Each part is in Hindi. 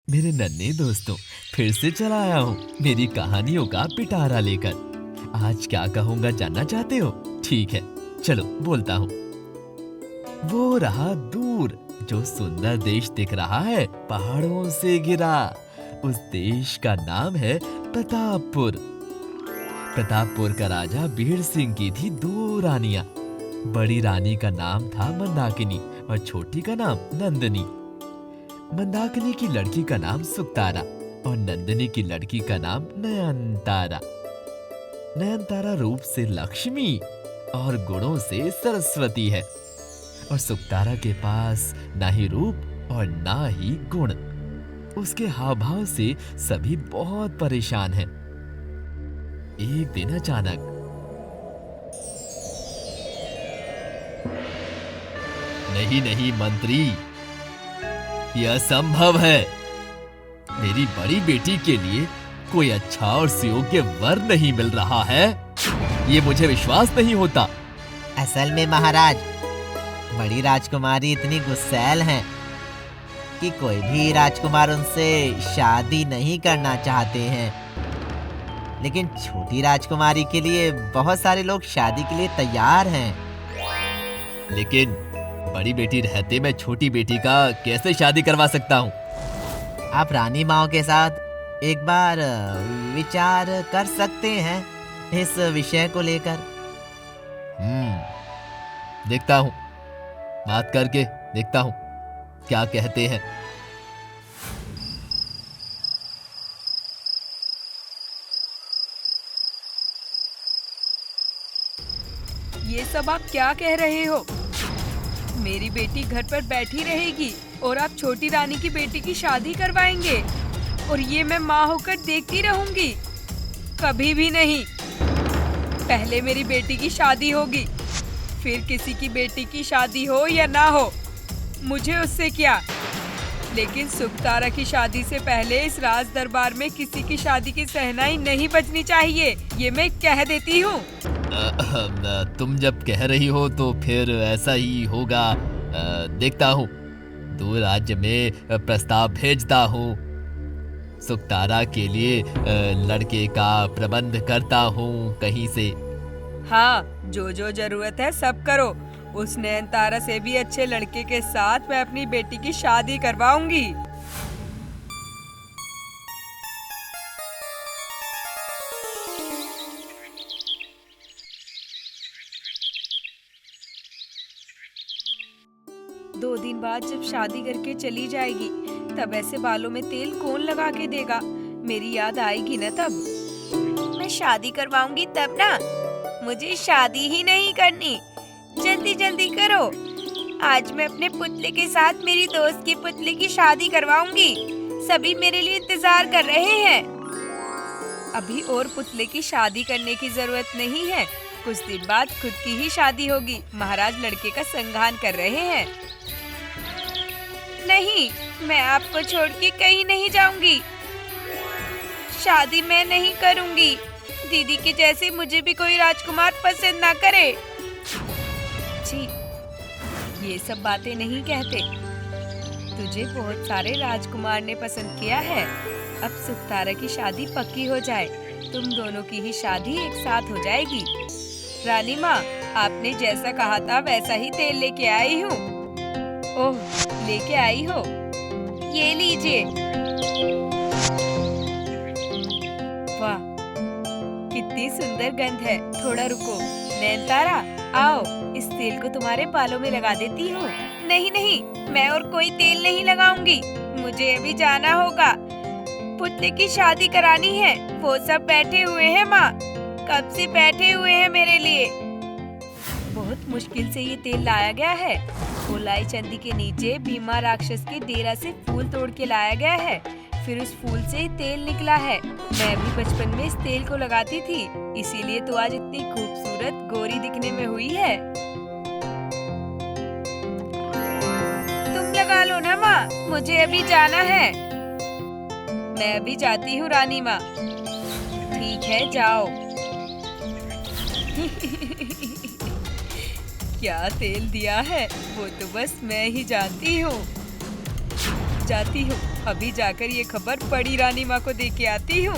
मेरे नन्हे दोस्तों, फिर से चला आया हूँ मेरी कहानियों का पिटारा लेकर। आज क्या कहूँगा जानना चाहते हो? ठीक है, चलो बोलता हूँ। वो रहा दूर जो सुंदर देश दिख रहा है पहाड़ों से घिरा। उस देश का नाम है प्रतापपुर। प्रतापपुर का राजा बीर सिंह की थी 2 रानियां। बड़ी रानी का नाम था मंदाकिनी और छोटी का नाम नंदिनी। मंदाकिनी की लड़की का नाम सुकतारा और नंदिनी की लड़की का नाम नयनतारा। नयनतारा रूप से लक्ष्मी और गुणों से सरस्वती है और सुकतारा के पास ना ही रूप और ना ही गुण। उसके हाव भाव से सभी बहुत परेशान हैं। एक दिन अचानक नहीं नहीं मंत्री, यह असंभव है। मेरी बड़ी बेटी के लिए कोई अच्छा और सुयोग्य वर नहीं मिल रहा है। ये मुझे विश्वास नहीं होता। असल में महाराज, बड़ी राजकुमारी इतनी गुस्सैल हैं कि कोई भी राजकुमार उनसे शादी नहीं करना चाहते हैं। लेकिन छोटी राजकुमारी के लिए बहुत सारे लोग शादी के लिए तैयार हैं। लेकिन बड़ी बेटी रहते मैं छोटी बेटी का कैसे शादी करवा सकता हूँ? आप रानी माओ के साथ एक बार विचार कर सकते हैं इस विषय को लेकर। देखता हूँ, बात करके देखता हूँ क्या कहते हैं। ये सब आप क्या कह रहे हो? मेरी बेटी घर पर बैठी रहेगी और आप छोटी रानी की बेटी की शादी करवाएंगे और ये मैं माँ होकर देखती रहूंगी? कभी भी नहीं। पहले मेरी बेटी की शादी होगी, फिर किसी की बेटी की शादी हो या ना हो, मुझे उससे क्या। लेकिन सुकतारा की शादी से पहले इस राज दरबार में किसी की शादी की सहनाई नहीं बजनी चाहिए, ये मैं कह देती हूँ। तुम जब कह रही हो तो फिर ऐसा ही होगा। देखता हूँ, 2 राज्य में प्रस्ताव भेजता हूँ। सुकतारा के लिए लड़के का प्रबंध करता हूँ कहीं से। हाँ, जो जो जरूरत है सब करो। उस नयनतारा से भी अच्छे लड़के के साथ मैं अपनी बेटी की शादी करवाऊंगी। दो दिन बाद जब शादी करके चली जाएगी, तब ऐसे बालों में तेल कौन लगा के देगा? मेरी याद आएगी ना तब। मैं शादी करवाऊंगी तब ना। मुझे शादी ही नहीं करनी, जल्दी जल्दी करो। आज मैं अपने पुतले के साथ मेरी दोस्त की पुतले की शादी करवाऊंगी। सभी मेरे लिए इंतजार कर रहे हैं। अभी और पुतले की शादी करने की जरूरत नहीं है। कुछ दिन बाद खुद की ही शादी होगी। महाराज लड़के का संधान कर रहे हैं। नहीं, मैं आपको छोड़ के कहीं नहीं जाऊंगी। शादी मैं नहीं करूंगी। दीदी के जैसे मुझे भी कोई राजकुमार पसंद ना करे। जी, ये सब बातें नहीं कहते। तुझे बहुत सारे राजकुमार ने पसंद किया है। अब सुकतारा की शादी पक्की हो जाए, तुम दोनों की ही शादी एक साथ हो जाएगी। रानी माँ, आपने जैसा कहा था वैसा ही तेल लेके आई हूँ। ओह, लेके आई हो? ये लीजिए। वाह, कितनी सुंदर गंध है। थोड़ा रुको। नयनतारा, आओ, इस तेल को तुम्हारे बालों में लगा देती हूँ। नहीं नहीं, मैं और कोई तेल नहीं लगाऊंगी। मुझे अभी जाना होगा। पुतले की शादी करानी है। वो सब बैठे हुए हैं माँ, कब से बैठे हुए हैं मेरे लिए। बहुत मुश्किल से ये तेल लाया गया है। गोलाई चंदी के नीचे भीमा राक्षस के डेरा से फूल तोड़ के लाया गया है। फिर उस फूल से तेल निकला है। मैं भी बचपन में इस तेल को लगाती थी, इसीलिए तो आज इतनी खूबसूरत गोरी दिखने में हुई है। तुम लगा लो ना माँ, मुझे अभी जाना है। मैं अभी जाती हूँ रानी माँ। ठीक है, जाओ। क्या तेल दिया है वो तो बस मैं ही जानती हूँ। जाती हूँ। अभी जाकर ये खबर बड़ी रानी माँ को दे के आती हूँ।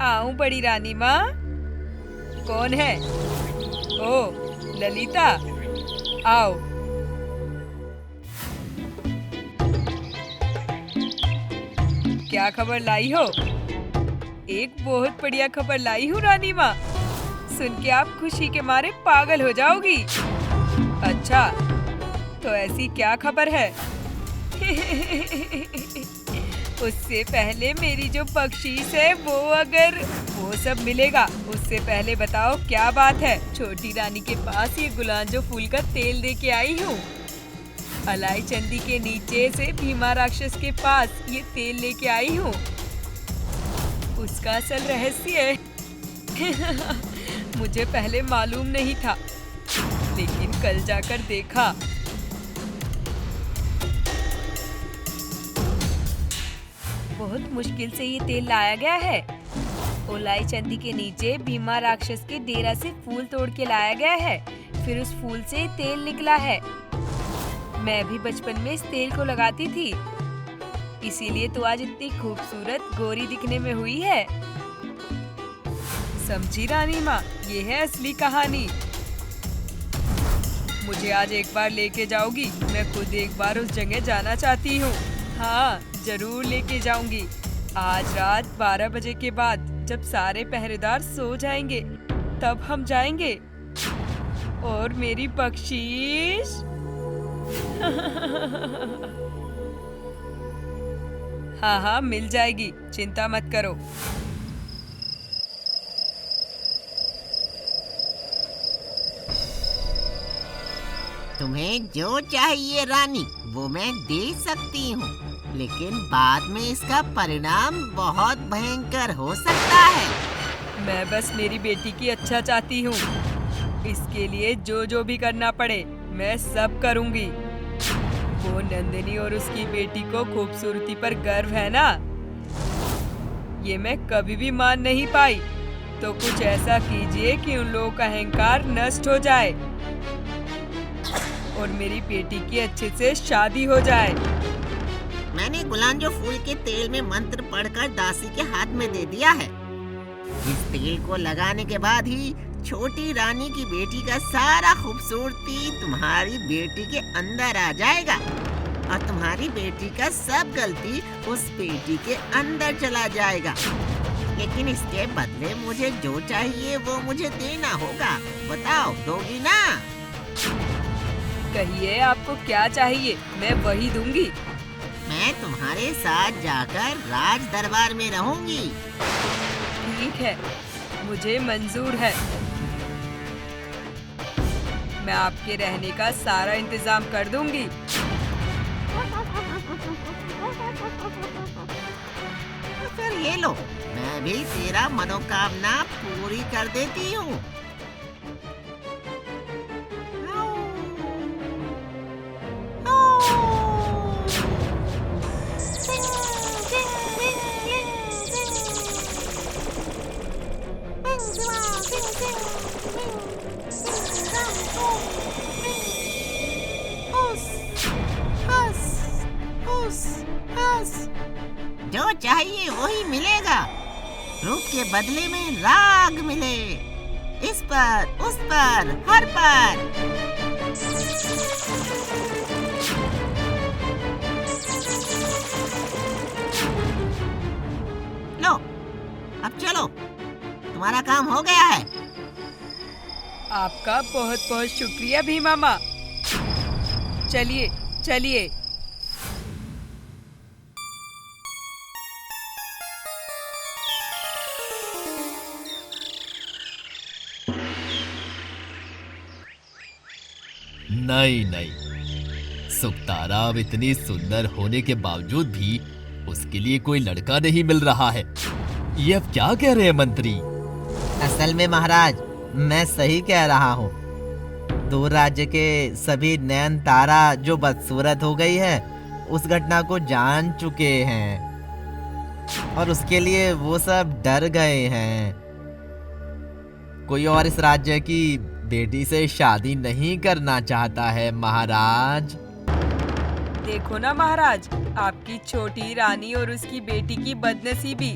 आऊं बड़ी रानी माँ? कौन है? ओ ललिता, आओ। क्या खबर लाई हो? एक बहुत बढ़िया खबर लाई हूँ रानी माँ। सुन के आप खुशी के मारे पागल हो जाओगी। अच्छा, तो ऐसी क्या खबर है? उससे पहले मेरी जो बख्शीश है वो सब मिलेगा। उससे पहले बताओ क्या बात है? छोटी रानी के पास ये गुलांजो फूल का तेल दे के आई हूँ। अलाई चंदी के नीचे से भीमा राक्षस के पास ये तेल लेके आई हूँ। उसका असल रहस्य मुझे पहले मालूम नहीं था, लेकिन कल जाकर देखा। बहुत मुश्किल से ये तेल लाया गया है। ओलाई चंदी के नीचे भीमा राक्षस के डेरा से फूल तोड़ के लाया गया है। फिर उस फूल से तेल निकला है। मैं भी बचपन में इस तेल को लगाती थी, इसीलिए तो आज इतनी खूबसूरत गोरी दिखने में हुई है। समझी रानी माँ, ये है असली कहानी। मुझे आज एक बार लेके जाओगी? मैं खुद एक बार उस जगह जाना चाहती हूँ। हाँ, जरूर लेके जाऊंगी। आज रात 12 बजे के बाद, जब सारे पहरेदार सो जाएंगे, तब हम जाएंगे। और मेरी बख्शीश हाँ, मिल जाएगी, चिंता मत करो। तुम्हें जो चाहिए रानी, वो मैं दे सकती हूँ, लेकिन बाद में इसका परिणाम बहुत भयंकर हो सकता है। मैं बस मेरी बेटी की अच्छा चाहती हूँ। इसके लिए जो भी करना पड़े, मैं सब करूँगी। वो नंदिनी और उसकी बेटी को खूबसूरती पर गर्व है ना, ये मैं कभी भी मान नहीं पाई। तो कुछ ऐसा कीजिए कि उन लोगों का अहंकार नष्ट हो जाए और मेरी बेटी की अच्छे से शादी हो जाए। मैंने गुलांजो फूल के तेल में मंत्र पढ़कर दासी के हाथ में दे दिया है। इस तेल को लगाने के बाद ही छोटी रानी की बेटी का सारा खूबसूरती तुम्हारी बेटी के अंदर आ जाएगा और तुम्हारी बेटी का सब गलती उस बेटी के अंदर चला जाएगा। लेकिन इसके बदले मुझे जो चाहिए वो मुझे देना होगा। बताओ, दोगी ना? कहिए आपको क्या चाहिए, मैं वही दूंगी। मैं तुम्हारे साथ जाकर राज दरबार में रहूंगी। ठीक है, मुझे मंजूर है। मैं आपके रहने का सारा इंतजाम कर दूंगी। फिर ये लो, मैं भी तेरा मनोकामना पूरी कर देती हूँ। जो चाहिए वही मिलेगा। रूप के बदले में राग मिले, इस पर, उस पर, हर पर। लो, अब चलो, तुम्हारा काम हो गया है। आपका बहुत बहुत शुक्रिया भीमा माँ। चलिए चलिए। नहीं, सुकतारा अब इतनी सुंदर होने के बावजूद भी उसके लिए कोई लड़का नहीं मिल रहा है। ये अब क्या कह रहे हैं मंत्री? असल में महाराज, मैं सही कह रहा हूँ। दूर राज्य के सभी नयन तारा जो बदसूरत हो गई है, उस घटना को जान चुके हैं और उसके लिए वो सब डर गए हैं। कोई और इस राज्य की बेटी से शादी नहीं करना चाहता है महाराज। देखो ना महाराज, आपकी छोटी रानी और उसकी बेटी की बदनसीबी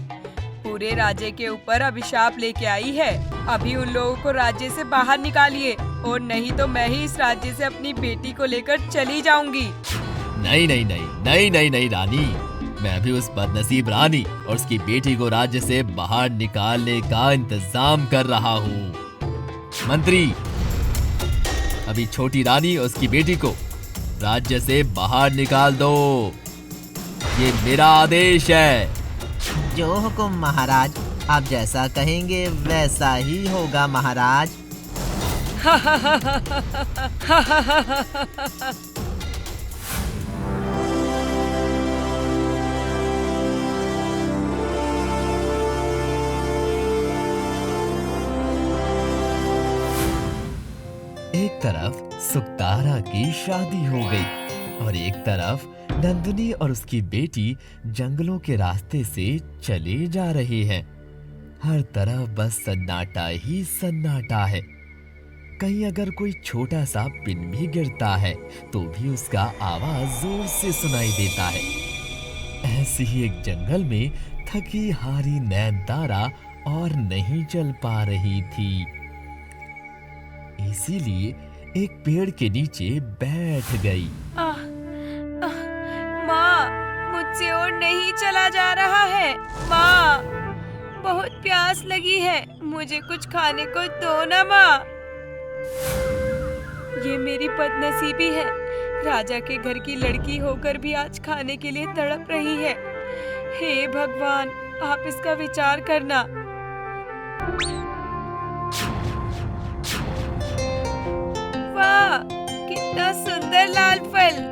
पूरे राज्य के ऊपर अभिशाप लेके आई है। अभी उन लोगों को राज्य से बाहर निकालिए, और नहीं तो मैं ही इस राज्य से अपनी बेटी को लेकर चली जाऊंगी। नहीं नहीं नहीं नहीं नहीं नहीं रानी, मैं भी उस बदनसीब रानी और उसकी बेटी को राज्य से बाहर निकालने का इंतजाम कर रहा हूँ। मंत्री, अभी छोटी रानी और उसकी बेटी को राज्य से बाहर निकाल दो। ये मेरा आदेश है। जो हुकुम महाराज, आप जैसा कहेंगे वैसा ही होगा महाराज। एक तरफ सुकतारा की शादी हो गई और एक तरफ नंदिनी और उसकी बेटी जंगलों के रास्ते से चले जा रही हैं। हर तरफ बस सन्नाटा ही सन्नाटा है। कहीं अगर कोई छोटा सा पिन भी गिरता है तो भी उसका आवाज जोर से सुनाई देता है। ऐसे ही एक जंगल में थकी हारी नैनतारा और नहीं चल पा रही थी, इसीलिए एक पेड़ के नीचे बैठ गई। माँ, मुझसे और नहीं चला जा रहा है। माँ, बहुत प्यास लगी है, मुझे कुछ खाने को दो ना माँ। ये मेरी बदनसीबी है, राजा के घर की लड़की होकर भी आज खाने के लिए तड़प रही है। हे भगवान, आप इसका विचार करना। वाह, कितना सुंदर लाल फल।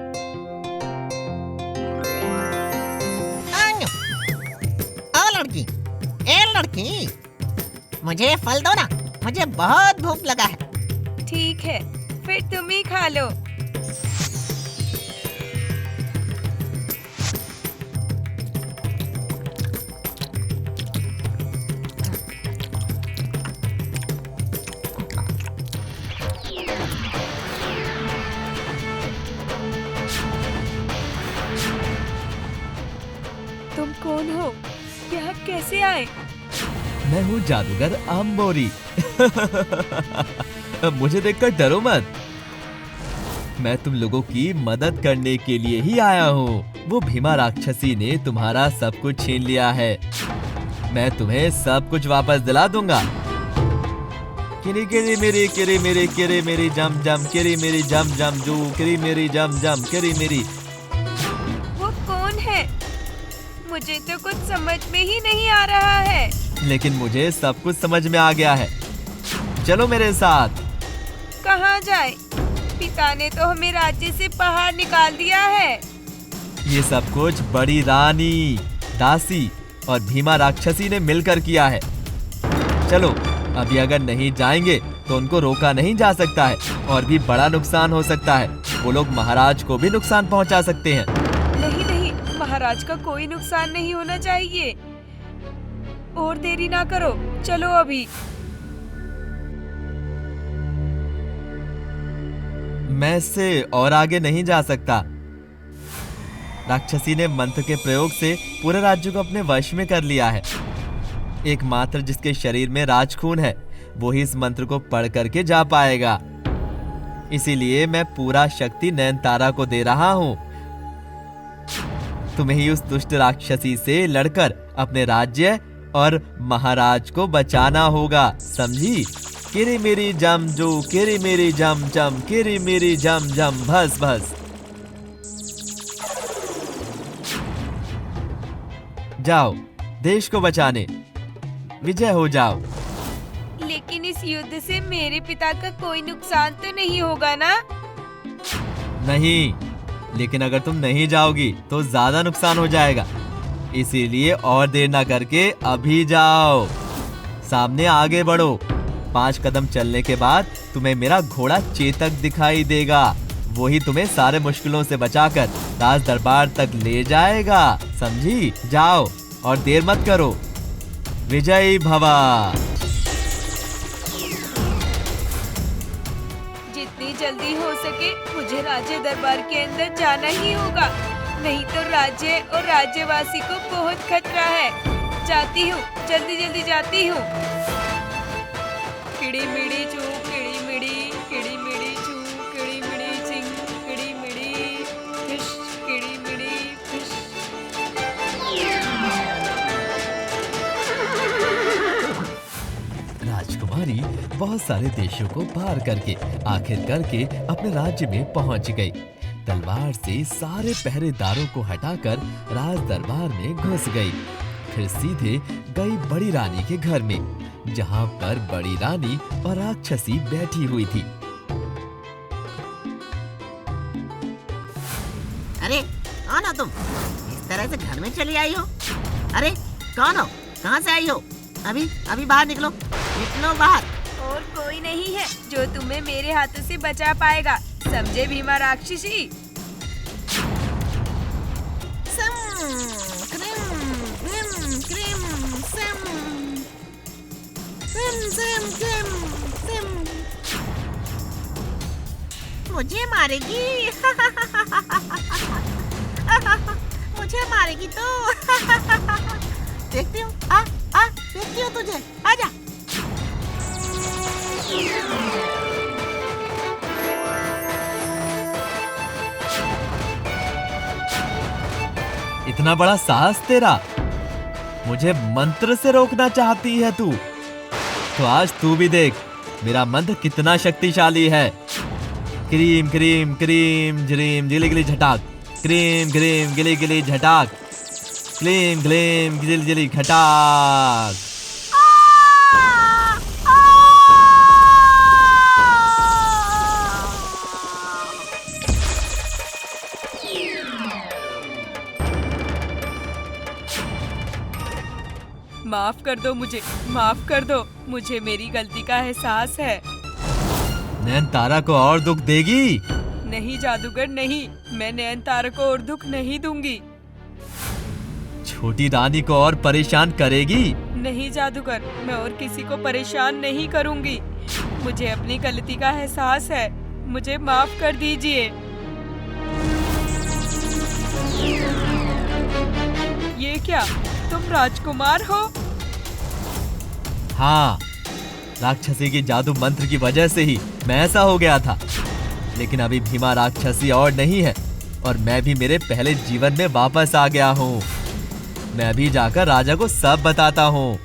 लड़की, मुझे फल दो ना, मुझे बहुत भूख लगा है। ठीक है, फिर तुम ही खा लो। तुम कौन हो? यहाँ कैसे आए? मैं हूँ जादूगर आम्बोरी। मुझे देखकर डरो मत, मैं तुम लोगों की मदद करने के लिए ही आया हूँ। वो भीमा राक्षसी ने तुम्हारा सब कुछ छीन लिया है, मैं तुम्हें सब कुछ वापस दिला दूंगा। किरी किरी मेरी किरी मेरी किरी मेरी जम जम किरी मेरी जम जम जू किरी मेरी जम जम किरी मेरी। वो कौन है? मुझे तो कुछ समझ में ही नहीं आ रहा है। लेकिन मुझे सब कुछ समझ में आ गया है, चलो मेरे साथ। कहाँ जाए? पिता ने तो हमें राज्य से बाहर निकाल दिया है। ये सब कुछ बड़ी रानी, दासी और भीमा राक्षसी ने मिलकर किया है। चलो, अभी अगर नहीं जाएंगे तो उनको रोका नहीं जा सकता है और भी बड़ा नुकसान हो सकता है। वो लोग महाराज को भी नुकसान पहुंचा सकते हैं। नहीं नहीं, महाराज का कोई नुकसान नहीं होना चाहिए। और देरी ना करो, चलो अभी। मैं इससे और आगे नहीं जा सकता। राक्षसी ने मंत्र के प्रयोग से पूरे राज्य को अपने वश में कर लिया है। एकमात्र जिसके शरीर में राजखून है वो ही इस मंत्र को पढ़ करके जा पाएगा। इसीलिए मैं पूरा शक्ति नैनतारा को दे रहा हूँ। तुम्हें ही उस दुष्ट राक्षसी से लड़कर अपने राज्य और महाराज को बचाना होगा, समझी? किरी मेरी जम जो किरी मेरी जम जम किरी मेरी जम जम भस भस। जाओ, देश को बचाने विजय हो जाओ। लेकिन इस युद्ध से मेरे पिता का कोई नुकसान तो नहीं होगा ना? नहीं, लेकिन अगर तुम नहीं जाओगी तो ज्यादा नुकसान हो जाएगा। इसीलिए और देर ना करके अभी जाओ, सामने आगे बढ़ो। 5 कदम चलने के बाद तुम्हें मेरा घोड़ा चेतक दिखाई देगा। वही तुम्हें सारे मुश्किलों से बचाकर राज दरबार तक ले जाएगा, समझी? जाओ और देर मत करो। विजयी भवा। जल्दी हो सके मुझे राज्य दरबार के अंदर जाना ही होगा, नहीं तो राज्य और राज्यवासी को बहुत खतरा है। जाती हूँ, जल्दी जल्दी जाती हूँ। किड़ी मिड़ी चू, किड़ी मिड़ी, किड़ी मिड़ी चू, किड़ी मिड़ी चिंग, किड़ी मिड़ी फिश, किड़ी मिड़ी फिश। राजकुमारी बहुत सारे देशों को पार करके आखिर करके अपने राज्य में पहुंच गई। तलवार से सारे पहरेदारों को हटाकर राज दरबार में घुस गई। फिर सीधे गई बड़ी रानी के घर में, जहां पर बड़ी रानी और राक्षसी बैठी हुई थी। अरे कौन हो तुम? इस तरह से घर में चली आई हो? अरे कौन हो? कहाँ से आई हो? अभी बाहर निकलो, निकलो बाहर। और कोई नहीं है जो तुम्हें मेरे हाथों से बचा पाएगा, समझे भीमा राक्षसी? मुझे मारेगी मुझे मारेगी तो देखती हूँ, देखती हूँ तुझे, आजा। इतना बड़ा साहस तेरा, मुझे मंत्र से रोकना चाहती है तू? तो आज तू भी देख मेरा मंत्र कितना शक्तिशाली है। क्रीम क्रीम क्रीम झरीम गिली गिली झटाक, क्रीम क्रीम गिली गिली झटाक, क्लीम क्लीम गिली गिली खटाक। माफ कर दो मुझे, माफ कर दो, मुझे मेरी गलती का एहसास है। नयनतारा को और दुख देगी? नहीं जादूगर नहीं, मैं नयनतारा को और दुख नहीं दूंगी। छोटी रानी को और परेशान करेगी? नहीं जादूगर, मैं और किसी को परेशान नहीं करूंगी। मुझे अपनी गलती का एहसास है, मुझे माफ कर दीजिए। ये क्या, तुम राजकुमार हो? हाँ, राक्षसी की जादू मंत्र की वजह से ही मैं ऐसा हो गया था। लेकिन अभी भीमा राक्षसी और नहीं है और मैं भी मेरे पहले जीवन में वापस आ गया हूँ। मैं भी जाकर राजा को सब बताता हूँ।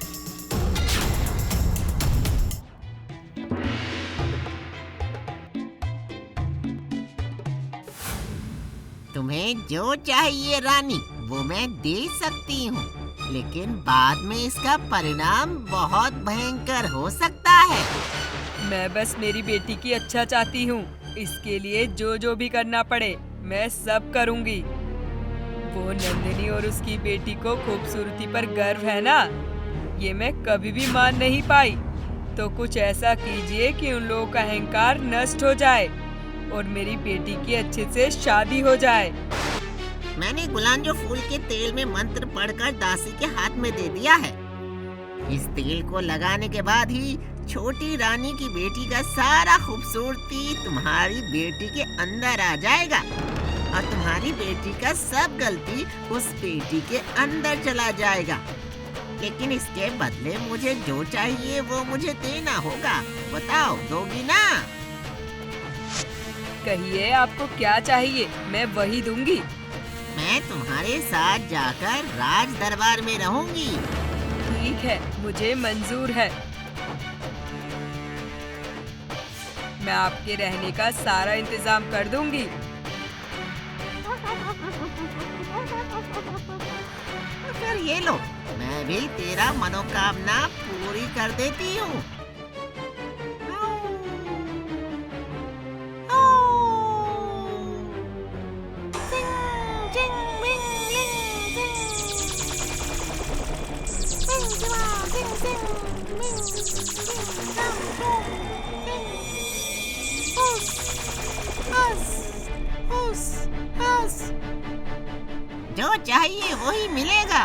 तुम्हें जो चाहिए रानी वो मैं दे सकती हूँ, लेकिन बाद में इसका परिणाम बहुत भयंकर हो सकता है। मैं बस मेरी बेटी की अच्छा चाहती हूँ, इसके लिए जो जो भी करना पड़े मैं सब करूँगी। वो नंदिनी और उसकी बेटी को खूबसूरती पर गर्व है ना, ये मैं कभी भी मान नहीं पाई। तो कुछ ऐसा कीजिए कि उन लोगों का अहंकार नष्ट हो जाए और मेरी बेटी की अच्छे से शादी हो जाए। मैंने गुलांजो फूल के तेल में मंत्र पढ़कर दासी के हाथ में दे दिया है। इस तेल को लगाने के बाद ही छोटी रानी की बेटी का सारा खूबसूरती तुम्हारी बेटी के अंदर आ जाएगा और तुम्हारी बेटी का सब गलती उस बेटी के अंदर चला जाएगा। लेकिन इसके बदले मुझे जो चाहिए वो मुझे देना होगा। बताओ, दोगी ना? कहिए आपको क्या चाहिए, मैं वही दूंगी। मैं तुम्हारे साथ जाकर राज दरबार में रहूंगी। ठीक है, मुझे मंजूर है। मैं आपके रहने का सारा इंतजाम कर दूंगी। फिर ये लो, मैं भी तेरा मनोकामना पूरी कर देती हूँ। जो चाहिए वही मिलेगा।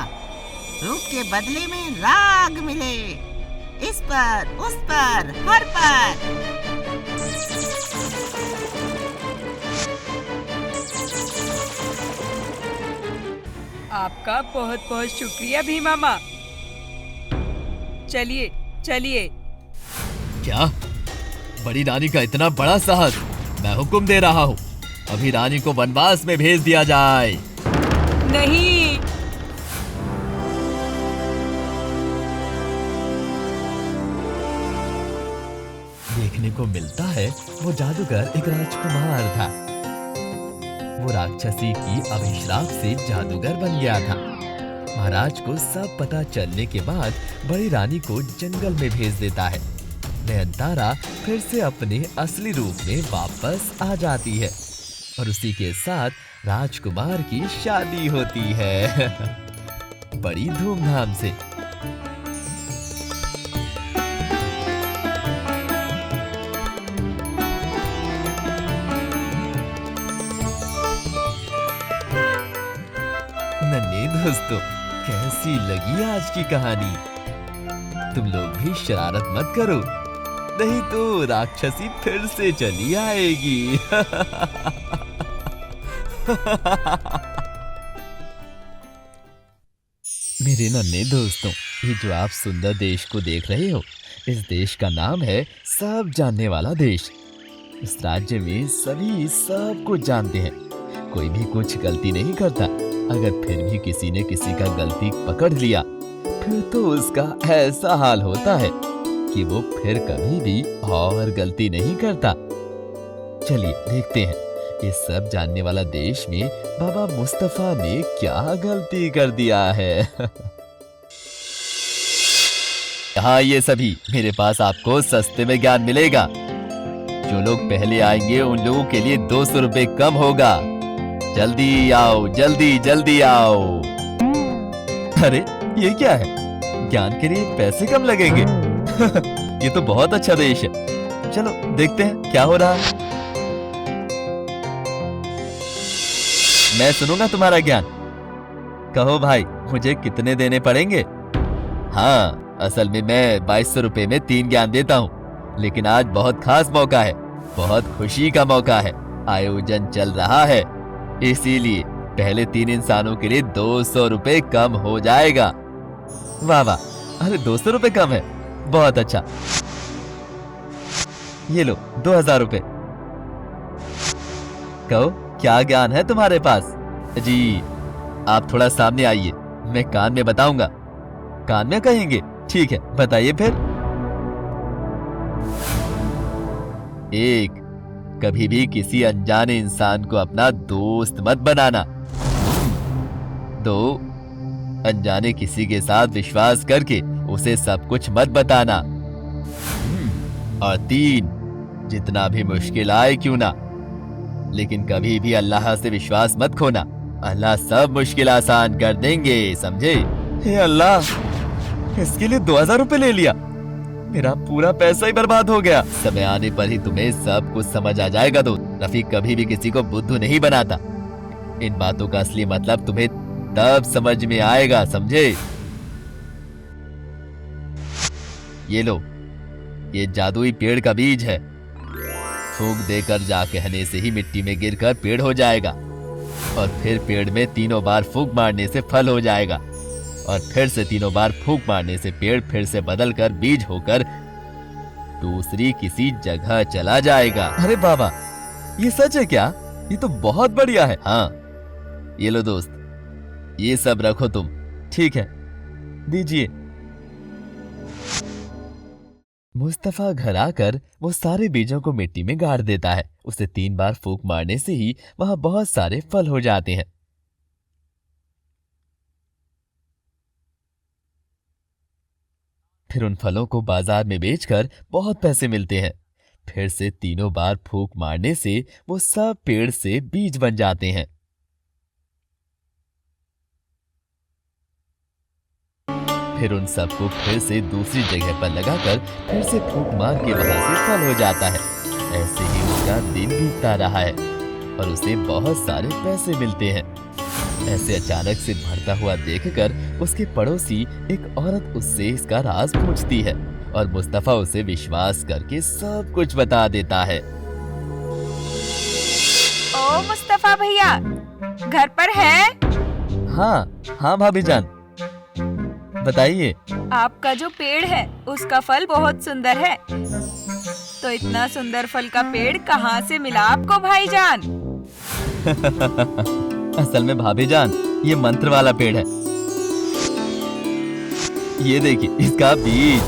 रूप के बदले में राग मिले, इस पर, उस पर, हर पर। आपका बहुत बहुत शुक्रिया भी मामा। चलिए चलिए। क्या? बड़ी रानी का इतना बड़ा साहस? मैं हुक्म दे रहा हूँ, अभी रानी को वनवास में भेज दिया जाए। नहीं। देखने को मिलता है वो जादूगर एक राजकुमार था। वो राक्षसी की अभिशाप से जादूगर बन गया था। महाराज को सब पता चलने के बाद बड़ी रानी को जंगल में भेज देता है। नयनतारा फिर से अपने असली रूप में वापस आ जाती है और उसी के साथ राजकुमार की शादी होती है बड़ी धूमधाम से। नन्हे दोस्तों, कैसी लगी आज की कहानी? तुम लोग भी शरारत मत करो, नहीं तो राक्षसी फिर से चली आएगी मेरे नन्हे दोस्तों, ये जो आप सुंदर देश को देख रहे हो, इस देश का नाम है सब जानने वाला देश। इस राज्य में सभी सब कुछ जानते हैं, कोई भी कुछ गलती नहीं करता। अगर फिर भी किसी ने किसी का गलती पकड़ लिया, फिर तो उसका ऐसा हाल होता है कि वो फिर कभी भी और गलती नहीं करता। चलिए देखते हैं इस सब जानने वाला देश में बाबा मुस्तफा ने क्या गलती कर दिया है हाँ, ये सभी मेरे पास आपको सस्ते में ज्ञान मिलेगा। जो लोग पहले आएंगे उन लोगों के लिए 200 रुपए कम होगा। जल्दी आओ, जल्दी जल्दी आओ। अरे ये क्या है? ज्ञान के लिए पैसे कम लगेंगे ये तो बहुत अच्छा देश है। चलो देखते हैं क्या हो रहा है। मैं सुनूंगा तुम्हारा ज्ञान। कहो भाई, मुझे कितने देने पड़ेंगे? हाँ, असल में मैं 2200 रुपए में 3 ज्ञान देता हूँ, लेकिन आज बहुत खास मौका है, बहुत खुशी का मौका है। आयोजन चल रहा है, इसीलिए पहले 3 इंसानों के लिए 200 रुपए कम हो जाएगा। वाह वाह, अरे 200 रुपए कम है, बहुत अच्छा। ये लो 2000 रुपए। कहो क्या ज्ञान है तुम्हारे पास? जी आप थोड़ा सामने आइए, मैं कान में बताऊंगा। कान में कहेंगे? ठीक है, बताइए फिर। 1, कभी भी किसी अनजाने इंसान को अपना दोस्त मत बनाना। 2, अनजाने किसी के साथ विश्वास करके उसे सब कुछ मत बताना। और 3, जितना भी मुश्किल आए क्यों ना, लेकिन कभी भी अल्लाह से विश्वास मत खोना। अल्लाह सब मुश्किल आसान कर देंगे, समझे? हे अल्लाह, इसके लिए 2000 रुपए ले लिया, मेरा पूरा पैसा ही बर्बाद हो गया। समय आने पर ही तुम्हें सब कुछ समझ आ जाएगा। दोस्त, रफीक कभी भी किसी को बुद्धू नहीं बनाता। इन बातों का असली मतलब तुम्हें तब समझ में आएगा, समझे? ये लो, ये जादुई पेड़ का बीज है। फूंक देकर जा कहने से ही मिट्टी में गिरकर पेड़ हो जाएगा, और फिर पेड़ में 3 बार फूंक मारने से फल हो जाएगा, और फिर से 3 बार फूंक मारने से पेड़ फिर से बदलकर बीज होकर दूसरी किसी जगह चला जाएगा। अरे बाबा, ये सच है क्या? ये तो बहुत बढ़िया है। हाँ, ये लो दोस्त, ये सब रखो तुम। ठीक है, दीजिए। मुस्तफा घर आकर वो सारे बीजों को मिट्टी में गाड़ देता है। उसे 3 बार फूंक मारने से ही वहां बहुत सारे फल हो जाते हैं। फिर उन फलों को बाजार में बेचकर बहुत पैसे मिलते हैं। फिर से 3 बार फूंक मारने से वो सब पेड़ से बीज बन जाते हैं। फिर उन सबको फिर से दूसरी जगह पर लगाकर फिर से फूंक मार के वहां से फल हो जाता है। ऐसे ही उसका दिन बीतता रहा है और उसे बहुत सारे पैसे मिलते हैं। ऐसे अचानक से बढ़ता हुआ देखकर उसके पड़ोसी एक औरत उससे इसका राज पूछती है और मुस्तफा उसे विश्वास करके सब कुछ बता देता है। ओ मुस्तफा भैया, घर पर है? हाँ हाँ भाभी जान, बताइए। आपका जो पेड़ है उसका फल बहुत सुंदर है। तो इतना सुंदर फल का पेड़ कहाँ से मिला आपको भाईजान? असल में भाभी जान, ये मंत्र वाला पेड़ है। ये देखिए इसका बीज।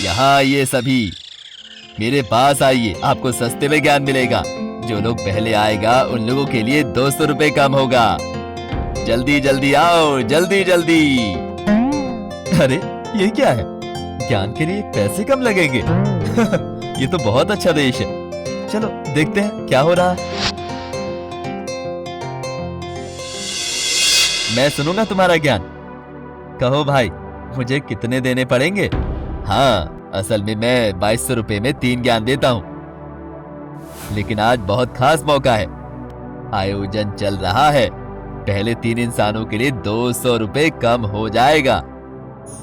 यहाँ ये सभी मेरे पास आइए, आपको सस्ते में ज्ञान मिलेगा। जो लोग पहले आएगा उन लोगों के लिए 200 रुपए कम होगा। जल्दी जल्दी आओ, जल्दी जल्दी। अरे ये क्या है, ज्ञान के लिए पैसे कम लगेंगे। ये तो बहुत अच्छा देश है। चलो देखते हैं क्या हो रहा है। मैं सुनूंगा तुम्हारा ज्ञान। कहो भाई, मुझे कितने देने पड़ेंगे? हाँ, असल में मैं 2200 रुपए में 3 ज्ञान देता हूँ। लेकिन आज बहुत खास मौका है, आयोजन चल रहा है। पहले 3 इंसानों के लिए 200 रुपए कम हो जाएगा।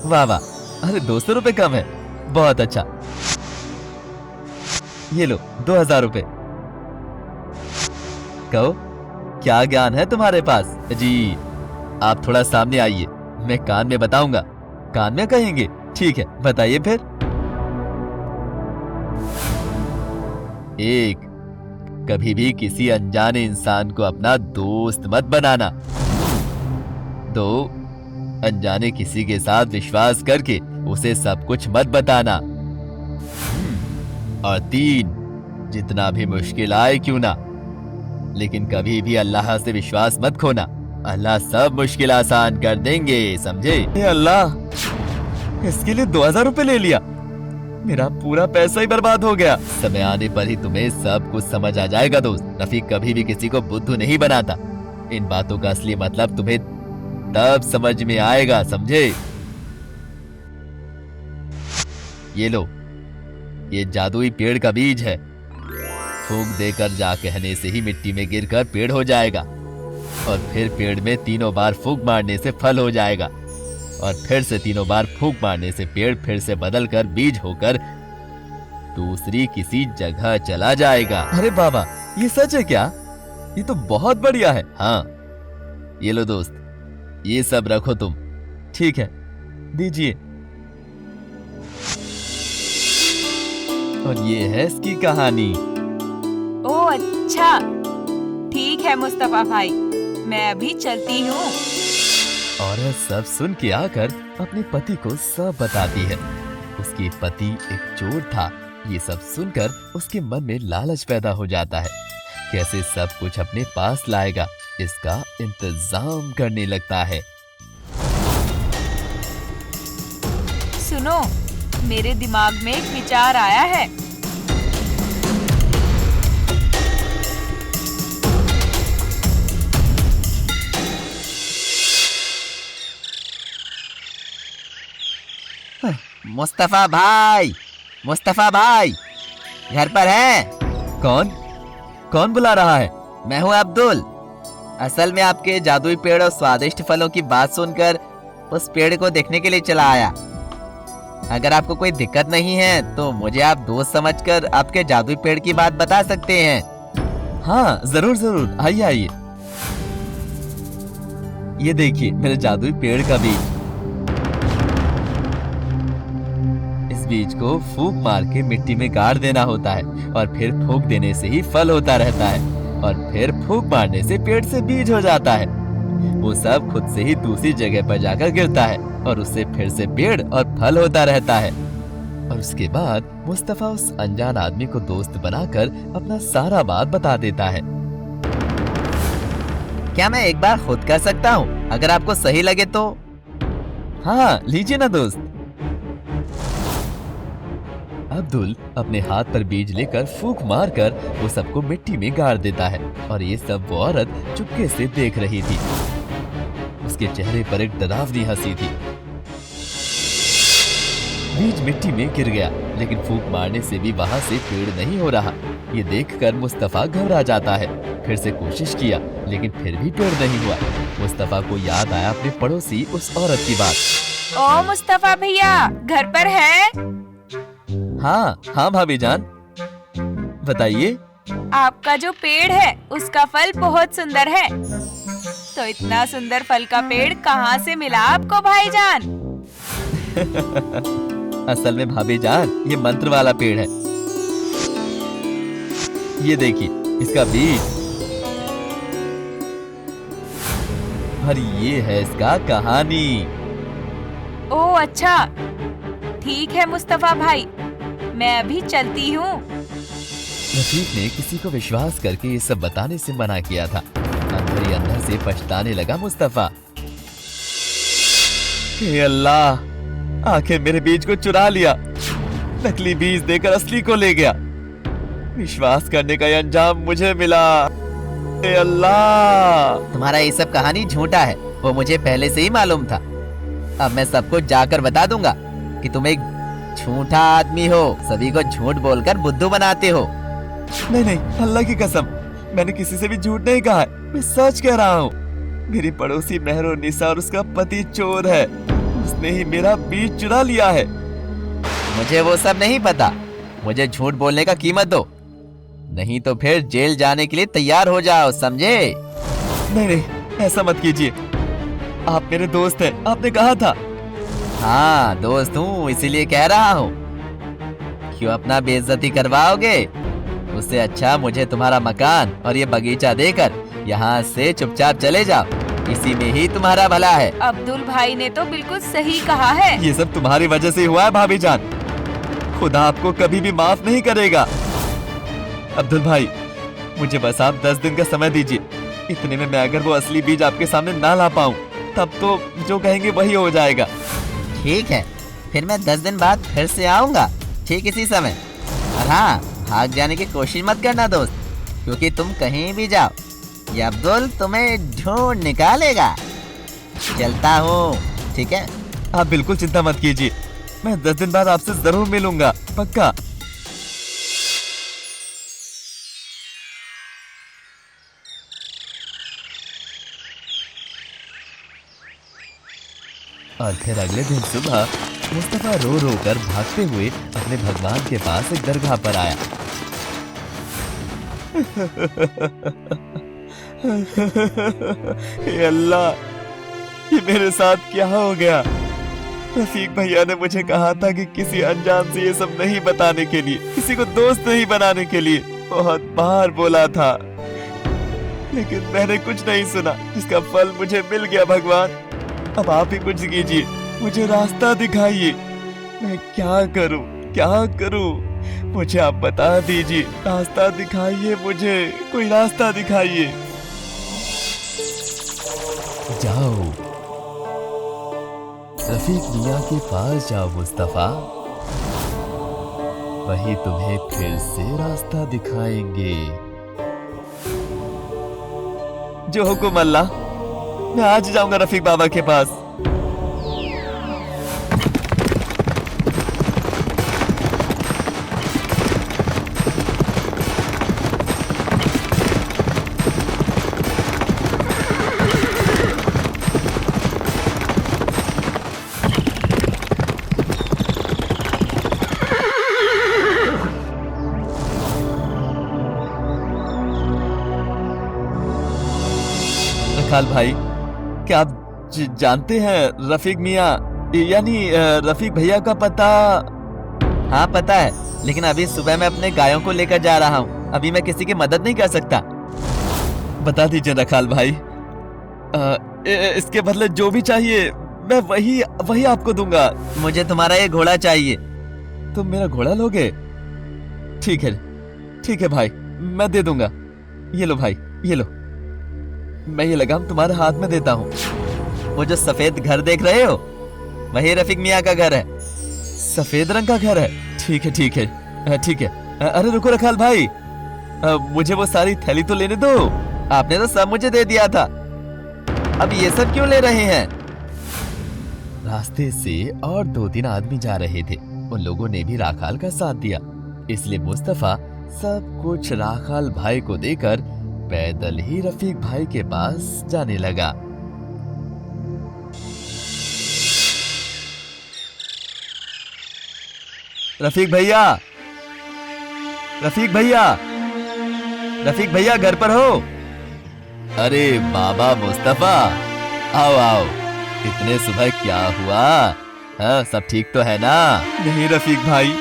वाह वाह, अरे 200 रुपए कम है, बहुत अच्छा। ये लो 2000 रुपए। कहो क्या ज्ञान है तुम्हारे पास? जी आप थोड़ा सामने आइए, मैं कान में बताऊंगा। कान में कहेंगे? ठीक है, बताइए फिर। 1, कभी भी किसी अनजाने इंसान को अपना दोस्त मत बनाना। 2, अनजाने किसी के साथ विश्वास करके उसे सब कुछ मत बताना। और 3, जितना भी मुश्किल आए क्यों ना, लेकिन कभी भी अल्लाह से विश्वास मत खोना। अल्लाह सब मुश्किल आसान कर देंगे, समझे? अल्लाह, इसके लिए 2000 रुपए ले लिया। मेरा पूरा पैसा ही बर्बाद हो गया। समय आने पर ही तुम्हें सब कुछ समझ आ जाएगा दोस्त। रफीक कभी भी किसी को बुद्धू नहीं बनाता। इन बातों का असली मतलब तुम्हें तब समझ में आएगा, समझे? ये लो, ये जादुई पेड़ का बीज है। फूंक देकर जा कहने से ही मिट्टी में गिरकर पेड़ हो जाएगा। और फिर पेड़ में 3 बार फूंक मारने से फल हो जाएगा। और फिर से 3 बार फूंक मारने से पेड़ फिर से बदलकर बीज होकर दूसरी किसी जगह चला जाएगा। अरे बाबा, ये सच है क्या? ये तो बहुत बढ़िया है। हाँ, ये लो दोस्त, ये सब रखो तुम। ठीक है, दीजिए। और ये है इसकी कहानी। ओह अच्छा, ठीक है मुस्तफा भाई, मैं अभी चलती हूँ। औरत सब सुन के आकर अपने पति को सब बताती है। उसके पति एक चोर था। ये सब सुनकर उसके मन में लालच पैदा हो जाता है। कैसे सब कुछ अपने पास लाएगा, इसका इंतजाम करने लगता है। सुनो, मेरे दिमाग में एक विचार आया है। मुस्तफा भाई, मुस्तफा भाई, घर पर है? कौन कौन बुला रहा है? मैं हूँ अब्दुल। असल में आपके जादुई पेड़ और स्वादिष्ट फलों की बात सुनकर उस पेड़ को देखने के लिए चला आया। अगर आपको कोई दिक्कत नहीं है तो मुझे आप दोस्त समझकर आपके जादुई पेड़ की बात बता सकते हैं। हाँ जरूर जरूर, आइए आइए। ये देखिए मेरे जादुई पेड़ का बीज। इस बीज को फूंक मार के मिट्टी में गाड़ देना होता है और फिर फूंक देने से ही फल होता रहता है। और फिर फूंक मारने से पेड़ से बीज हो जाता है। वो सब खुद से ही दूसरी जगह पर जाकर गिरता है और उससे फिर से पेड़ और फल होता रहता है। और उसके बाद मुस्तफा उस अनजान आदमी को दोस्त बनाकर अपना सारा बात बता देता है। क्या मैं एक बार खुद कर सकता हूँ, अगर आपको सही लगे तो? हाँ लीजिए ना दोस्त। अब्दुल अपने हाथ पर बीज लेकर फूंक मारकर वो सबको मिट्टी में गाड़ देता है। और ये सब वो औरत चुपके से देख रही थी। उसके चेहरे पर एक डरावनी हंसी थी। बीज मिट्टी में गिर गया, लेकिन फूंक मारने से भी वहां से पेड़ नहीं हो रहा। ये देखकर मुस्तफा घबरा जाता है। फिर से कोशिश किया, लेकिन फिर भी पेड़ नहीं हुआ। मुस्तफा को याद आया अपने पड़ोसी उस औरत की बात। ओ मुस्तफा भैया, घर पर है? हाँ हाँ भाभी जान, बताइए आपका जो पेड़ है उसका फल बहुत सुंदर है। तो इतना सुंदर फल का पेड़ कहाँ से मिला आपको भाईजान? असल में भाभी जान, ये मंत्र वाला पेड़ है। ये देखिए, इसका बीज, और ये है इसका कहानी। ओह अच्छा, ठीक है मुस्तफा भाई, मैं अभी चलती हूँ। रफीक ने किसी को विश्वास करके ये सब बताने से मना किया था। अंदर ही अंदर से पछताने लगा मुस्तफा। हे अल्लाह, आखिर मेरे बीज को चुरा लिया, नकली बीज देकर असली को ले गया। विश्वास करने का ये अंजाम मुझे मिला। हे अल्लाह। तुम्हारा ये सब कहानी झूठा है, वो मुझे पहले से ही मालूम था। अब मैं सबको जाकर बता दूंगा कि तुम एक झूठा आदमी हो, सभी को झूठ बोलकर बुद्धू बनाते हो। नहीं नहीं, अल्लाह की कसम, मैंने किसी से भी झूठ नहीं कहा है, मैं सच कह रहा हूँ। मेरी पड़ोसी मेहरो निसा और उसका पति चोर है, उसने ही मेरा बीज चुरा लिया है। मुझे वो सब नहीं पता, मुझे झूठ बोलने का कीमत दो, नहीं तो फिर जेल जाने के लिए तैयार हो जाओ, समझे? नहीं नहीं, ऐसा मत कीजिए, आप मेरे दोस्त हैं, आपने कहा था। हाँ दोस्त हूँ, इसीलिए कह रहा हूँ। क्यों अपना बेइज्जती करवाओगे? उससे अच्छा मुझे तुम्हारा मकान और ये बगीचा देकर यहाँ से चुपचाप चले जाओ, इसी में ही तुम्हारा भला है। अब्दुल भाई ने तो बिल्कुल सही कहा है। ये सब तुम्हारी वजह से हुआ है भाभी जान, खुदा आपको कभी भी माफ नहीं करेगा। अब्दुल भाई, मुझे बस आप 10 दिन का समय दीजिए, इतने में मैं अगर वो असली बीज आपके सामने ना ला पाऊँ तब तो जो कहेंगे वही हो जाएगा। ठीक है, फिर मैं 10 दिन बाद फिर से आऊंगा, ठीक इसी समय। और हाँ, भाग जाने की कोशिश मत करना दोस्त, क्योंकि तुम कहीं भी जाओ ये अब्दुल तुम्हें ढूंढ निकालेगा। चलता हूँ, ठीक है? आप बिल्कुल चिंता मत कीजिए, मैं 10 दिन बाद आपसे जरूर मिलूंगा, पक्का। और फिर अगले दिन सुबह मुस्तफा रो रो कर भागते हुए अपने भगवान के पास एक दरगाह पर आया। हे अल्लाह, ये मेरे साथ क्या हो गया? रफीक भैया ने मुझे कहा था कि किसी अनजान से ये सब नहीं बताने के लिए, किसी को दोस्त नहीं बनाने के लिए, बहुत बार बोला था, लेकिन मैंने कुछ नहीं सुना, जिसका फल मुझे मिल गया। भगवान, अब आप ही कुछ कीजिए, मुझे रास्ता दिखाइए, मैं क्या करूं, क्या करूं? मुझे आप बता दीजिए, रास्ता दिखाइए, मुझे कोई रास्ता दिखाइए। जाओ, रफीक मियाँ के पास जाओ मुस्तफा, वही तुम्हें फिर से रास्ता दिखाएंगे। जो हुक्म अल्लाह, मैं आज जाऊंगा रफीक बाबा के पास। रखाल भाई, क्या आप जानते हैं रफीक मियाँ यानी रफीक भैया का पता? हाँ पता है, लेकिन अभी सुबह मैं अपने गायों को लेकर जा रहा हूँ, अभी मैं किसी की मदद नहीं कर सकता। बता दीजिए रखाल भाई, इसके बदले जो भी चाहिए मैं वही आपको दूंगा। मुझे तुम्हारा ये घोड़ा चाहिए। तुम मेरा घोड़ा लोगे? ठीक है भाई, मैं दे दूंगा। ये लो भाई, ये लो, मैं ये लगाम तुम्हारे हाथ में देता हूँ। वो जो सफेद घर देख रहे हो, वही रफीक मियाँ का घर है। सफेद रंग का घर है? ठीक है। अरे रुको रखाल भाई, मुझे वो सारी थैली तो लेने दो। आपने तो सब मुझे दे दिया था, अब ये सब क्यों ले रहे हैं? रास्ते से और 2-3 आदमी जा रहे थे, उन लोगों ने भी राखाल का साथ दिया, इसलिए मुस्तफा सब कुछ राखाल भाई को देकर पैदल ही रफीक भाई के पास जाने लगा। रफीक भैया, रफीक भैया घर पर हो? अरे बाबा मुस्तफा, आओ आओ। इतने सुबह क्या हुआ? हाँ, सब ठीक तो है ना? नहीं रफीक भाई।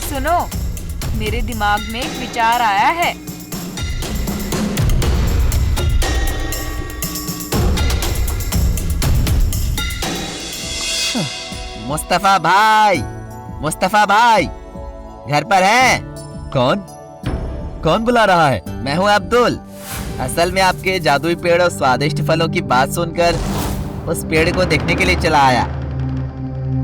सुनो, मेरे दिमाग में एक विचार आया है। मुस्तफा भाई, मुस्तफा भाई, घर पर है? कौन? कौन बुला रहा है? मैं हूँ अब्दुल। असल में आपके जादुई पेड़ और स्वादिष्ट फलों की बात सुनकर उस पेड़ को देखने के लिए चला आया।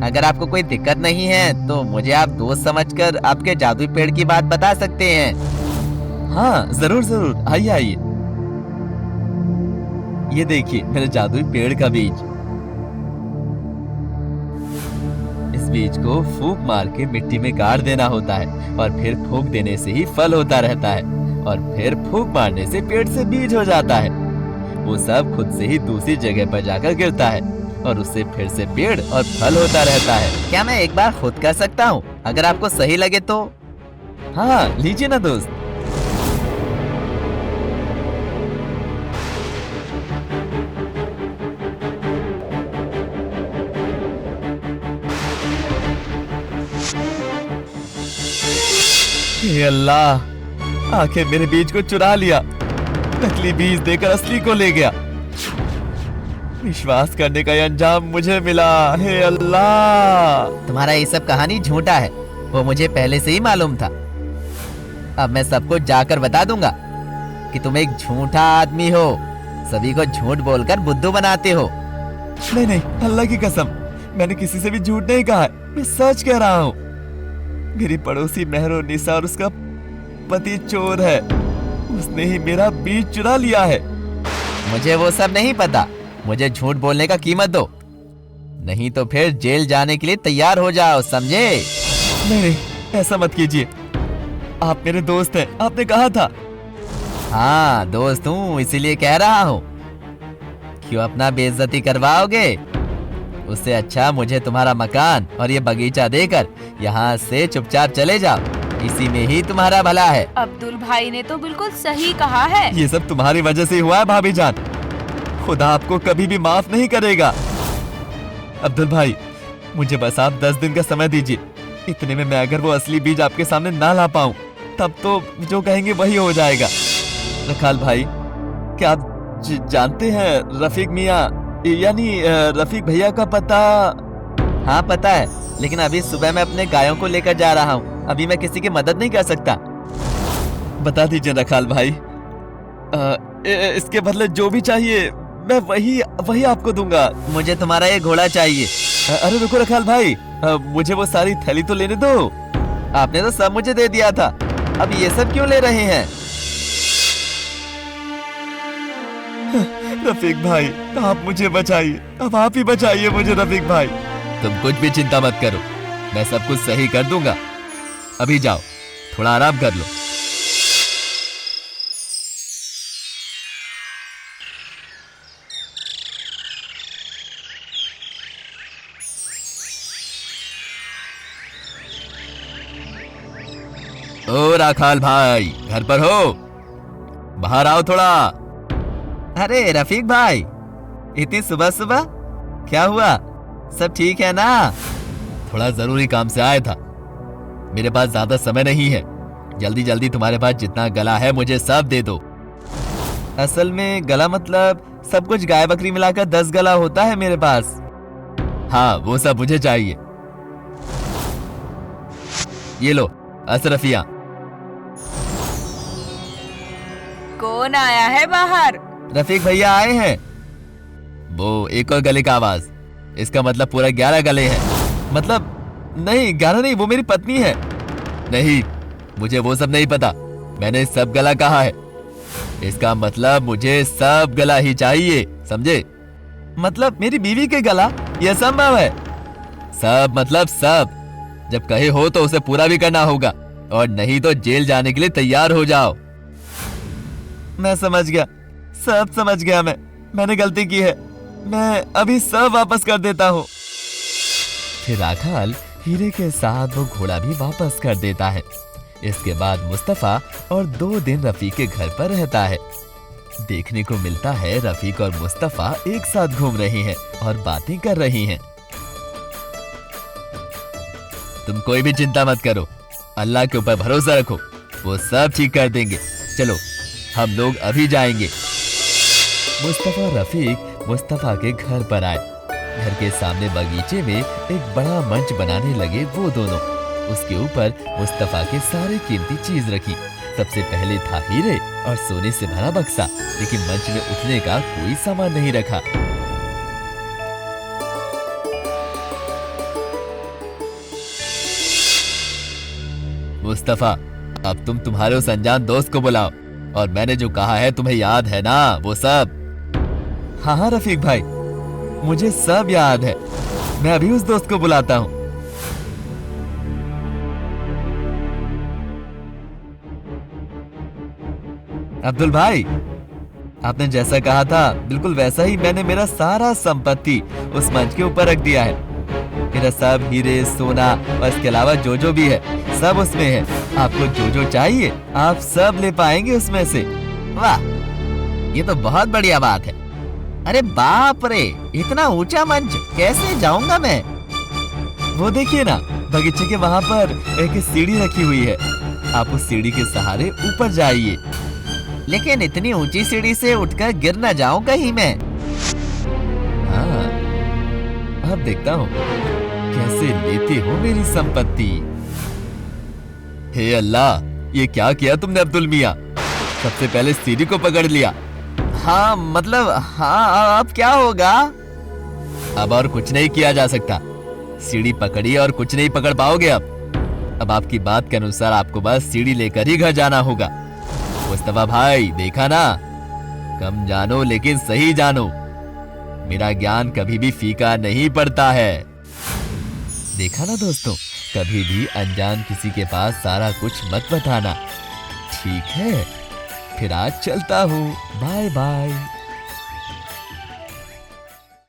अगर आपको कोई दिक्कत नहीं है तो मुझे आप दोस्त समझकर आपके जादुई पेड़ की बात बता सकते हैं। हाँ जरूर जरूर, आइए आइए। ये देखिए मेरे जादुई पेड़ का बीज। इस बीज को फूंक मार के मिट्टी में गाड़ देना होता है और फिर फूंक देने से ही फल होता रहता है और फिर फूंक मारने से पेड़ से बीज हो जाता है। वो सब खुद से ही दूसरी जगह पर जाकर गिरता है और उससे फिर से पेड़ और फल होता रहता है। क्या मैं एक बार खुद कर सकता हूँ? अगर आपको सही लगे तो। हाँ लीजिए ना दोस्त। हे अल्लाह, आखिर मेरे बीज को चुरा लिया। नकली बीज देकर असली को ले गया। विश्वास करने का ये अंजाम मुझे मिला। हे अल्लाह। तुम्हारा ये सब कहानी झूठा है, वो मुझे पहले से ही मालूम था। अब मैं सबको जाकर बता दूंगा कि तुम एक झूठा आदमी हो, सभी को झूठ बोलकर बुद्धू बनाते हो। नहीं नहीं, अल्लाह की कसम, मैंने किसी से भी झूठ नहीं कहा है। मैं सच कह रहा हूँ। मेरी पड़ोसी मेहरुन्निसा और उसका पति चोर है। उसने ही मेरा बीज चुरा लिया है। मुझे वो सब नहीं पता। मुझे झूठ बोलने का कीमत दो, नहीं तो फिर जेल जाने के लिए तैयार हो जाओ, समझे? नहीं नहीं, ऐसा मत कीजिए। आप मेरे दोस्त हैं, आपने कहा था। हाँ दोस्त हूँ, इसीलिए कह रहा हूँ। क्यों अपना बेइज्जती करवाओगे? उससे अच्छा मुझे तुम्हारा मकान और ये बगीचा देकर यहाँ से चुपचाप चले जाओ। इसी में ही तुम्हारा भला है। अब्दुल भाई ने तो बिल्कुल सही कहा है। ये सब तुम्हारी वजह से हुआ है भाभी जान। खुदा आपको कभी भी माफ नहीं करेगा। अब्दुल भाई, मुझे बस आप 10 दिन का समय दीजिए। इतने में मैं अगर वो असली बीज आपके सामने ना ला पाऊं, तब तो जो कहेंगे वही हो जाएगा। रखाल भाई, क्या आप जानते हैं रफीक मियाँ यानी रफीक भैया का पता? हाँ पता है, लेकिन अभी सुबह मैं अपने गायों को लेकर जा रहा हूँ। अभी मैं किसी की मदद नहीं कर सकता। बता दीजिए रखाल भाई। इसके बदले जो भी चाहिए मैं वही आपको दूंगा। मुझे तुम्हारा ये घोड़ा चाहिए। अरे रुको रखाल भाई, मुझे वो सारी थैली तो लेने दो। आपने तो सब मुझे दे दिया था, अब ये सब क्यों ले रहे हैं? रफीक भाई, आप मुझे बचाइए। अब आप ही बचाइए मुझे रफीक भाई। तुम कुछ भी चिंता मत करो, मैं सब कुछ सही कर दूंगा। अभी जाओ, थोड़ा आराम कर लो। ओ राखाल भाई, घर पर हो? बाहर आओ थोड़ा। अरे रफीक भाई, इतनी सुबह सुबह क्या हुआ? सब ठीक है ना? थोड़ा जरूरी काम से आया था। मेरे पास ज्यादा समय नहीं है। जल्दी जल्दी तुम्हारे पास जितना गला है मुझे सब दे दो। असल में गला मतलब सब कुछ गाय बकरी मिलाकर 10 गला होता है मेरे पास। हाँ वो सब मुझे चाहिए। ये लो अशरफिया। कौन आया है बाहर? रफीक भैया आए हैं। वो एक और गले का आवाज, इसका मतलब पूरा 11 गले हैं। मतलब नहीं 11 नहीं, वो मेरी पत्नी है। नहीं, मुझे वो सब नहीं पता, मैंने सब गला कहा है। इसका मतलब मुझे सब गला ही चाहिए, समझे? मतलब मेरी बीवी के गला, यह संभव है? सब मतलब सब, जब कहे हो तो उसे पूरा भी करना होगा, और नहीं तो जेल जाने के लिए तैयार हो जाओ। मैं समझ गया, सब समझ गया। मैंने गलती की है, मैं अभी सब वापस कर देता हूँ। फिर राखाल हीरे के साथ वो घोड़ा भी वापस कर देता है। इसके बाद मुस्तफा और 2 दिन रफीक के घर पर रहता है। देखने को मिलता है रफीक और मुस्तफा एक साथ घूम रहे हैं और बातें कर रही हैं। तुम कोई भी चिंता मत करो, अल्लाह के ऊपर भरोसा रखो, वो सब ठीक कर देंगे। चलो हम लोग अभी जाएंगे। मुस्तफा और रफीक मुस्तफा के घर पर आए। घर के सामने बगीचे में एक बड़ा मंच बनाने लगे वो दोनों। उसके ऊपर मुस्तफा के सारे कीमती चीज रखी। सबसे पहले था हीरे और सोने से भरा बक्सा, लेकिन मंच में उठने का कोई सामान नहीं रखा। मुस्तफा, अब तुम तुम्हारे उस अनजान दोस्त को बुलाओ, और मैंने जो कहा है तुम्हें याद है ना वो सब? हाँ हाँ रफीक भाई, मुझे सब याद है, मैं अभी उस दोस्त को बुलाता हूँ। अब्दुल भाई, आपने जैसा कहा था बिल्कुल वैसा ही मैंने मेरा सारा संपत्ति उस मंच के ऊपर रख दिया है। मेरा सब हीरे सोना और इसके अलावा जो जो भी है सब उसमें है। आपको जो जो चाहिए आप सब ले पाएंगे उसमें से। वाह, ये तो बहुत बढ़िया बात है। अरे बाप रे, इतना ऊंचा मंच कैसे जाऊंगा मैं? वो देखिए ना, बगीचे के वहाँ पर एक सीढ़ी रखी हुई है। आप उस सीढ़ी के सहारे ऊपर जाइए। लेकिन इतनी ऊंची सीढ़ी से उठकर गिर न जाऊं कहीं मैं। हाँ, अब देखता हूँ कैसे लेते हो मेरी संपत्ति। हे अल्लाह, ये क्या किया तुमने अब्दुल मियाँ? सबसे पहले सीढ़ी को पकड़ लिया। हाँ मतलब, हाँ अब क्या होगा? अब और कुछ नहीं किया जा सकता। सीढ़ी पकड़ी और कुछ नहीं पकड़ पाओगे अब आपकी बात के अनुसार आपको बस सीढ़ी लेकर ही घर जाना होगा। मुस्तफा भाई, देखा ना, कम जानो लेकिन सही जानो। मेरा ज्ञान कभी भी फीका नहीं पड़ता है। देखा ना दोस्तों, कभी भी अनजान किसी के पास सारा कुछ मत बताना, ठीक है? फिर आज चलता हूँ, बाय बाय।